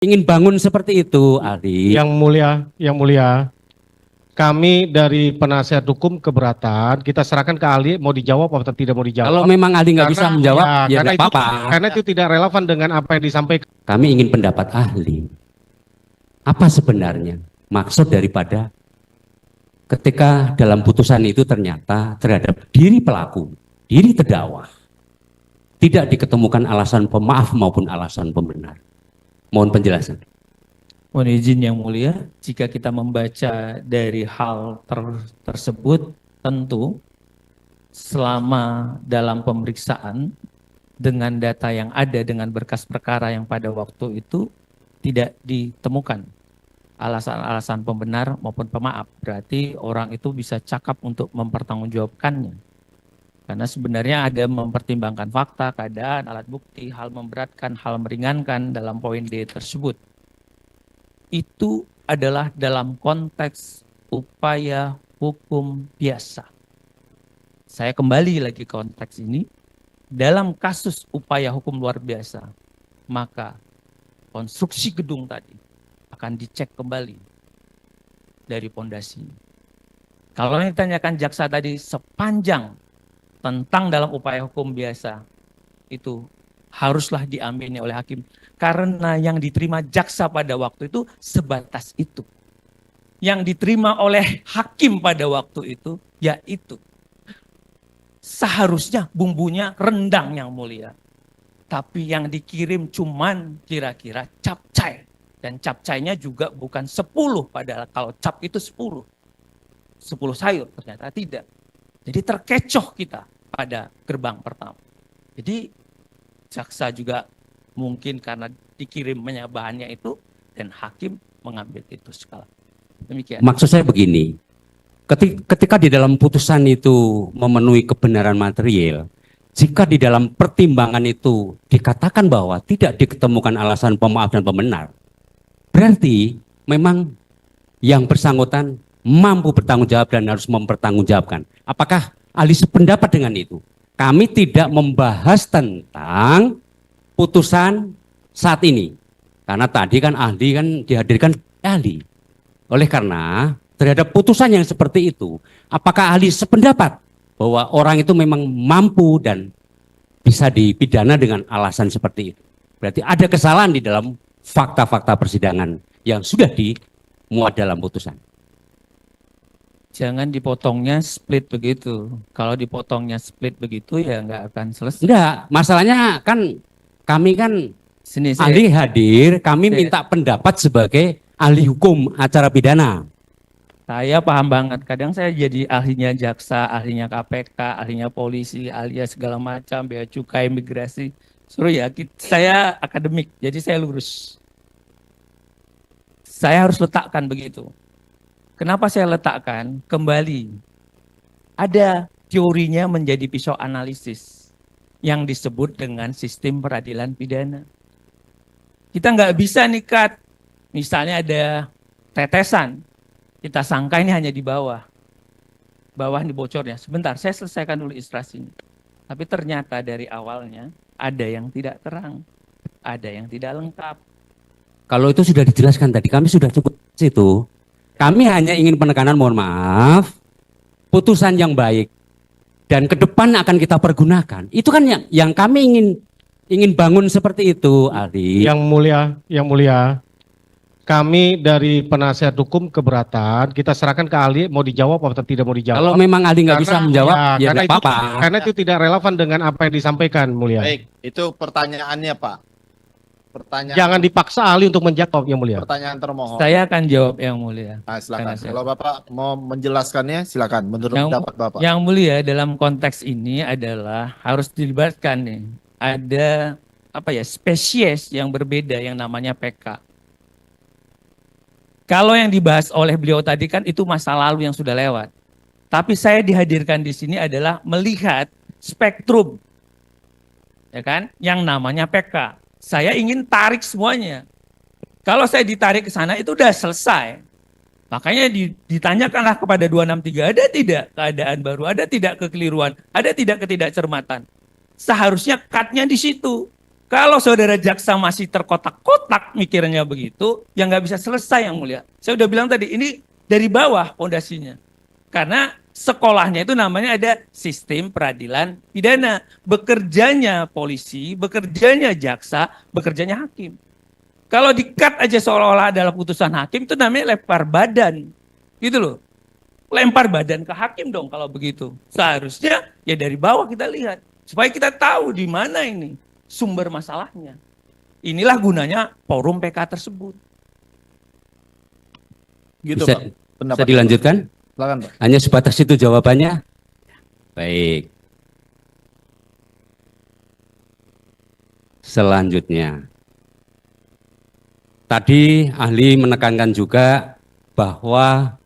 ingin bangun seperti itu, Aldi. Yang mulia, kami dari penasihat hukum keberatan, kita serahkan ke ahli, mau dijawab atau tidak mau dijawab. Kalau memang Aldi nggak bisa menjawab, ya karena tidak apa-apa. Karena itu tidak relevan dengan apa yang disampaikan. Kami ingin pendapat ahli. Apa sebenarnya maksud daripada ketika dalam putusan itu ternyata terhadap diri pelaku, diri terdakwa, tidak diketemukan alasan pemaaf maupun alasan pembenar. Mohon penjelasan. Mohon izin yang mulia, jika kita membaca dari hal tersebut, tentu selama dalam pemeriksaan dengan data yang ada dengan berkas perkara yang pada waktu itu tidak ditemukan alasan-alasan pembenar maupun pemaaf. Berarti orang itu bisa cakap untuk mempertanggungjawabkannya. Karena sebenarnya ada mempertimbangkan fakta, keadaan, alat bukti, hal memberatkan, hal meringankan dalam poin D tersebut. Itu adalah dalam konteks upaya hukum biasa. Saya kembali lagi ke konteks ini. Dalam kasus upaya hukum luar biasa, maka konstruksi gedung tadi akan dicek kembali dari pondasi. Kalau yang ditanyakan jaksa tadi sepanjang tentang dalam upaya hukum biasa, itu haruslah diamini oleh hakim. Karena yang diterima jaksa pada waktu itu sebatas itu. Yang diterima oleh hakim pada waktu itu, yaitu seharusnya bumbunya rendang yang mulia. Tapi yang dikirim cuman kira-kira capcay. Dan capcaynya juga bukan 10, padahal kalau cap itu 10. 10 sayur, ternyata tidak. Jadi terkecoh kita pada gerbang pertama. Jadi jaksa juga mungkin karena dikirimnya bahannya itu dan hakim mengambil itu skala. Demikian. Maksud saya begini, ketika di dalam putusan itu memenuhi kebenaran material, jika di dalam pertimbangan itu dikatakan bahwa tidak diketemukan alasan pemaaf dan pembenar, berarti memang yang bersangkutan mampu bertanggung jawab dan harus mempertanggungjawabkan. Apakah ahli sependapat dengan itu? Kami tidak membahas tentang putusan saat ini. Karena tadi kan ahli kan dihadirkan ahli. Oleh karena terhadap putusan yang seperti itu, apakah ahli sependapat bahwa orang itu memang mampu dan bisa dipidana dengan alasan seperti itu? Berarti ada kesalahan di dalam fakta-fakta persidangan yang sudah dimuat dalam putusan. Jangan dipotongnya split begitu. Kalau dipotongnya split begitu ya nggak akan selesai. Enggak, masalahnya kan kami kan Sini, ahli hadir, kami minta pendapat sebagai ahli hukum acara pidana. Saya paham banget. Kadang saya jadi ahlinya jaksa, ahlinya KPK, ahlinya polisi, ahlinya segala macam, bea cukai, imigrasi. Suruh ya, saya akademik, jadi saya lurus. Saya harus letakkan begitu. Kenapa saya letakkan? Kembali, ada teorinya menjadi pisau analisis yang disebut dengan sistem peradilan pidana. Kita nggak bisa nikat, misalnya ada tetesan, kita sangka ini hanya di bawah ini bocornya. Sebentar, saya selesaikan dulu ilustrasinya. Tapi ternyata dari awalnya ada yang tidak terang, ada yang tidak lengkap. Kalau itu sudah dijelaskan tadi, kami sudah cukup situ. Kami hanya ingin penekanan, mohon maaf, putusan yang baik dan ke depan akan kita pergunakan. Itu kan yang kami ingin bangun seperti itu, Aldi. Yang mulia, kami dari penasihat hukum keberatan, kita serahkan ke ahli, mau dijawab atau tidak mau dijawab. Kalau memang Aldi nggak bisa menjawab, ya tidak apa-apa. Karena itu tidak relevan dengan apa yang disampaikan, mulia. Baik, itu pertanyaannya Pak. Pertanyaan. Jangan dipaksa ahli untuk menjawab, yang mulia. Pertanyaan termohon. Saya akan jawab yang mulia. Nah, silakan. Karena Kalau Bapak mau menjelaskannya, silakan. Menurut pendapat Bapak. Yang mulia dalam konteks ini adalah harus dilibatkan nih. Ada spesies yang berbeda yang namanya PK. Kalau yang dibahas oleh beliau tadi kan itu masa lalu yang sudah lewat. Tapi saya dihadirkan di sini adalah melihat spektrum, ya kan, yang namanya PK. Saya ingin tarik semuanya. Kalau saya ditarik ke sana itu udah selesai. Makanya ditanyakanlah kepada 263, ada tidak keadaan baru, ada tidak kekeliruan, ada tidak ketidakcermatan. Seharusnya cut-nya di situ. Kalau saudara jaksa masih terkotak-kotak mikirnya begitu, ya nggak bisa selesai yang mulia. Saya udah bilang tadi, ini dari bawah pondasinya. Karena sekolahnya itu namanya ada sistem peradilan pidana. Bekerjanya polisi, bekerjanya jaksa, bekerjanya hakim. Kalau di-cut aja seolah-olah adalah putusan hakim, itu namanya lempar badan. Gitu loh. Lempar badan ke hakim dong kalau begitu. Seharusnya ya dari bawah kita lihat. Supaya kita tahu di mana ini sumber masalahnya. Inilah gunanya forum PK tersebut. Gitu Bisa, Pak. bisa Pendapat dilanjutkan? Silakan Pak. Hanya sebatas itu jawabannya? Baik. Selanjutnya. Tadi ahli menekankan juga bahwa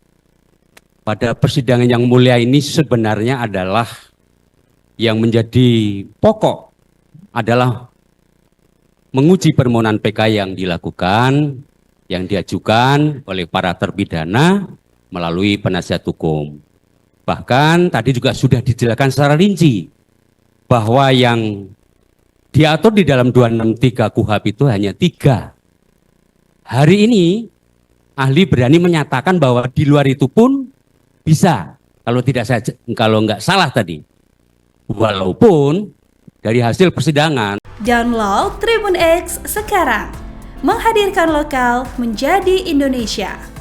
pada persidangan yang mulia ini sebenarnya adalah yang menjadi pokok adalah menguji permohonan PK yang dilakukan, yang diajukan oleh para terpidana melalui penasihat hukum. Bahkan tadi juga sudah dijelaskan secara rinci bahwa yang diatur di dalam 263 KUHP itu hanya 3. Hari ini ahli berani menyatakan bahwa di luar itu pun bisa, kalau nggak salah tadi. Walaupun dari hasil persidangan. Download Tribun X sekarang, menghadirkan lokal menjadi Indonesia.